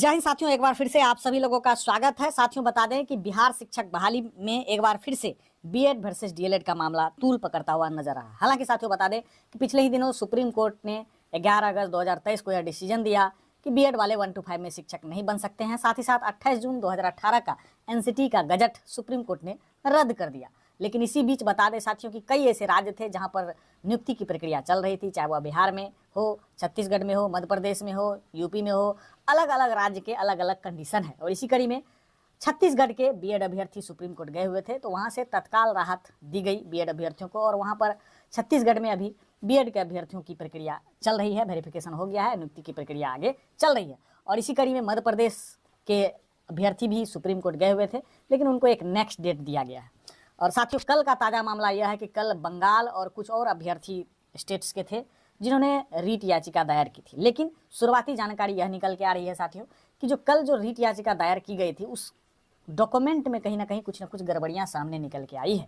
जय हिंद साथियों, एक बार फिर से आप सभी लोगों का स्वागत है। साथियों बता दें कि बिहार शिक्षक बहाली में एक बार फिर से बीएड वर्सेस डीएलएड का मामला तूल पकड़ता हुआ नजर आ रहा है। हालांकि साथियों बता दें कि पिछले ही दिनों सुप्रीम कोर्ट ने 11 अगस्त 2023 को यह डिसीजन दिया कि बीएड वाले 1 to 5 में शिक्षक नहीं बन सकते हैं। साथ ही साथ 28 जून 2018 का एनसीटी का गजट सुप्रीम कोर्ट ने रद्द कर दिया। लेकिन इसी बीच बता दें साथियों कि कई ऐसे राज्य थे जहां पर नियुक्ति की प्रक्रिया चल रही थी, चाहे वह बिहार में हो, छत्तीसगढ़ में हो, मध्य प्रदेश में हो, यूपी में हो। अलग अलग राज्य के अलग अलग कंडीशन है। और इसी कड़ी में छत्तीसगढ़ के बीएड अभ्यर्थी सुप्रीम कोर्ट गए हुए थे, तो वहां से तत्काल राहत दी गई बीएड अभ्यर्थियों को। और वहां पर छत्तीसगढ़ में अभी बीएड के अभ्यर्थियों की प्रक्रिया चल रही है, वेरिफिकेशन हो गया है, नियुक्ति की प्रक्रिया आगे चल रही है। और इसी कड़ी में मध्य प्रदेश के अभ्यर्थी भी सुप्रीम कोर्ट गए हुए थे, लेकिन उनको एक नेक्स्ट डेट दिया गया है। और साथियों कल का ताज़ा मामला यह है कि कल बंगाल और कुछ और अभ्यर्थी स्टेट्स के थे जिन्होंने रीट याचिका दायर की थी। लेकिन शुरुआती जानकारी यह निकल के आ रही है साथियों कि जो कल जो रीट याचिका दायर की गई थी उस डॉक्यूमेंट में कहीं ना कहीं कुछ ना कुछ गड़बड़ियां सामने निकल के आई है,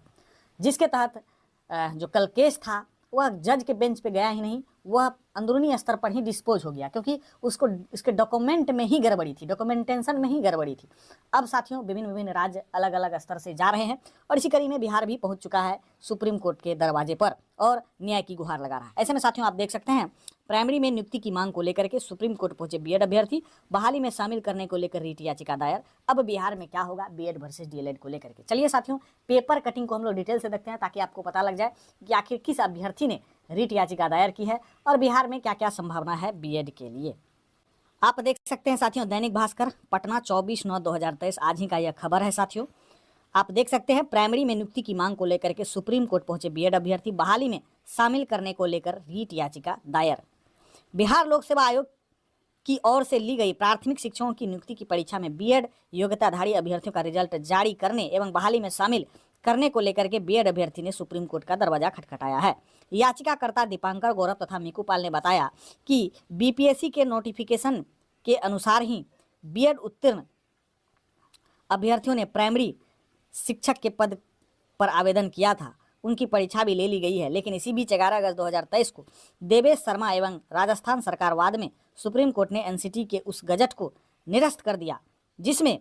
जिसके तहत जो कल केस था वह जज के बेंच पे गया ही नहीं, वह अंदरूनी स्तर पर ही डिस्पोज हो गया, क्योंकि उसको इसके डॉक्यूमेंट में ही गड़बड़ी थी, डॉक्यूमेंटेशन में ही गड़बड़ी थी। अब साथियों विभिन्न राज्य अलग अलग स्तर से जा रहे हैं और इसी कड़ी में बिहार भी पहुंच चुका है सुप्रीम कोर्ट के दरवाजे पर और न्याय की गुहार लगा रहा है। ऐसे में साथियों आप देख सकते हैं प्राइमरी में नियुक्ति की मांग को लेकर के सुप्रीम कोर्ट पहुंचे बीएड अभ्यर्थी, बहाली में शामिल करने को लेकर रीट याचिका दायर। अब बिहार में क्या होगा बीएड वर्सेस डीएलएड को लेकर के। चलिए साथियों पेपर कटिंग को हम लोग डिटेल से देखते हैं ताकि आपको पता लग जाए कि आखिर किस अभ्यर्थी ने रीट याचिका दायर की है और बिहार में क्या क्या संभावना है बीएड के लिए। आप देख सकते हैं साथियों दैनिक भास्कर पटना 24/9/2023 आज ही का यह खबर है। साथियों आप देख सकते हैं प्राइमरी में नियुक्ति की मांग को लेकर के सुप्रीम कोर्ट पहुंचे बीएड अभ्यर्थी, बहाली में शामिल करने को लेकर रीट याचिका दायर। बिहार लोक सेवा आयोग की ओर से ली गई प्राथमिक शिक्षकों की नियुक्ति की परीक्षा में बीएड योग्यताधारी अभ्यर्थियों का रिजल्ट जारी करने एवं बहाली में शामिल करने को लेकर के बीएड अभ्यर्थी ने सुप्रीम कोर्ट का दरवाजा खटखटाया है। याचिकाकर्ता दीपांकर गौरव तथा मीकू पाल ने बताया कि बीपीएससी के नोटिफिकेशन के अनुसार ही बीएड उत्तीर्ण अभ्यर्थियों ने प्राइमरी शिक्षक के पद पर आवेदन किया था, उनकी परीक्षा भी ले ली गई है। लेकिन इसी बीच 11 अगस्त 2023 को देवेश शर्मा एवं राजस्थान सरकार वाद में सुप्रीम कोर्ट ने एनसीटी के उस गजट को निरस्त कर दिया जिसमें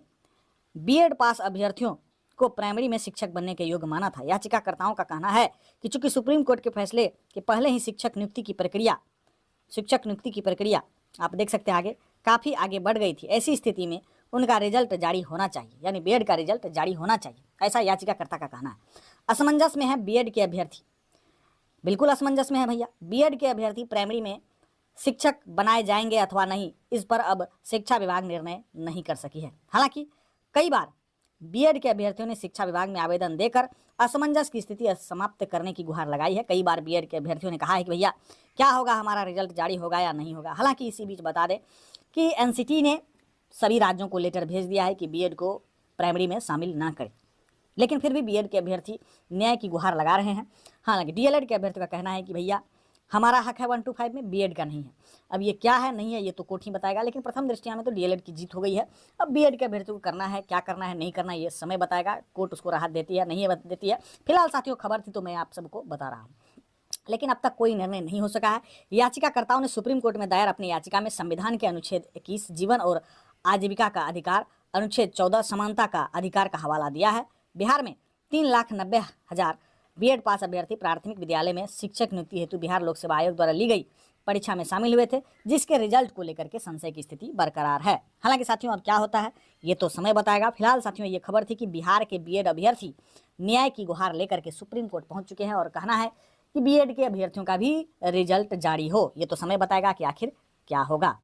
बीएड पास अभ्यर्थियों को प्राइमरी में शिक्षक बनने के योग्य माना था। याचिकाकर्ताओं का कहना है कि चूंकि सुप्रीम कोर्ट के फैसले के पहले ही शिक्षक नियुक्ति की प्रक्रिया आप देख सकते हैं आगे काफ़ी आगे बढ़ गई थी, ऐसी स्थिति में उनका रिजल्ट जारी होना चाहिए, यानी बीएड का रिजल्ट जारी होना चाहिए, ऐसा याचिकाकर्ता का कहना है। असमंजस में है बीएड के अभ्यर्थी, बिल्कुल असमंजस में है भैया। बीएड के अभ्यर्थी प्राइमरी में शिक्षक बनाए जाएंगे अथवा नहीं, इस पर अब शिक्षा विभाग निर्णय नहीं कर सकी है। हालांकि कई बार बीएड के अभ्यर्थियों ने शिक्षा विभाग में आवेदन देकर असमंजस की स्थिति समाप्त करने की गुहार लगाई है। कई बार बीएड के अभ्यर्थियों ने कहा है कि भैया क्या होगा, हमारा रिजल्ट जारी होगा या नहीं होगा। हालांकि इसी बीच बता दें कि एनसीटी ने सभी राज्यों को लेटर भेज दिया है कि बीएड को प्राइमरी में शामिल ना करें, लेकिन फिर भी बीएड के अभ्यर्थी न्याय की गुहार लगा रहे हैं। हालांकि डीएलएड के अभ्यर्थी का कहना है कि भैया हमारा हक है 1 to 5 में, बीएड का नहीं है। अब ये क्या है नहीं है ये तो कोर्ट ही बताएगा, लेकिन प्रथम दृष्टिया में तो डीएलएड की जीत हो गई है। अब बीएड के अभ्यर्थी को करना है, क्या करना है नहीं करना है ये समय बताएगा, कोर्ट उसको राहत देती है नहीं देती है। फिलहाल साथियों खबर थी तो मैं आप सबको बता रहा हूँ, लेकिन अब तक कोई निर्णय नहीं हो सका है। याचिकाकर्ताओं ने सुप्रीम कोर्ट में दायर अपनी याचिका में संविधान के अनुच्छेद 21 जीवन और आजीविका का अधिकार, अनुच्छेद 14 समानता का अधिकार का हवाला दिया है। बिहार में 3,90,000 बीएड पास अभ्यर्थी प्राथमिक विद्यालय में शिक्षक नियुक्ति हेतु बिहार लोक सेवा आयोग द्वारा ली गई परीक्षा में शामिल हुए थे, जिसके रिजल्ट को लेकर के संशय की स्थिति बरकरार है। हालांकि साथियों अब क्या होता है ये तो समय बताएगा। फिलहाल साथियों ये खबर थी कि बिहार के बीएड अभ्यर्थी न्याय की गुहार लेकर के सुप्रीम कोर्ट पहुंच चुके हैं और कहना है कि बीएड के अभ्यर्थियों का भी रिजल्ट जारी हो। ये तो समय बताएगा कि आखिर क्या होगा।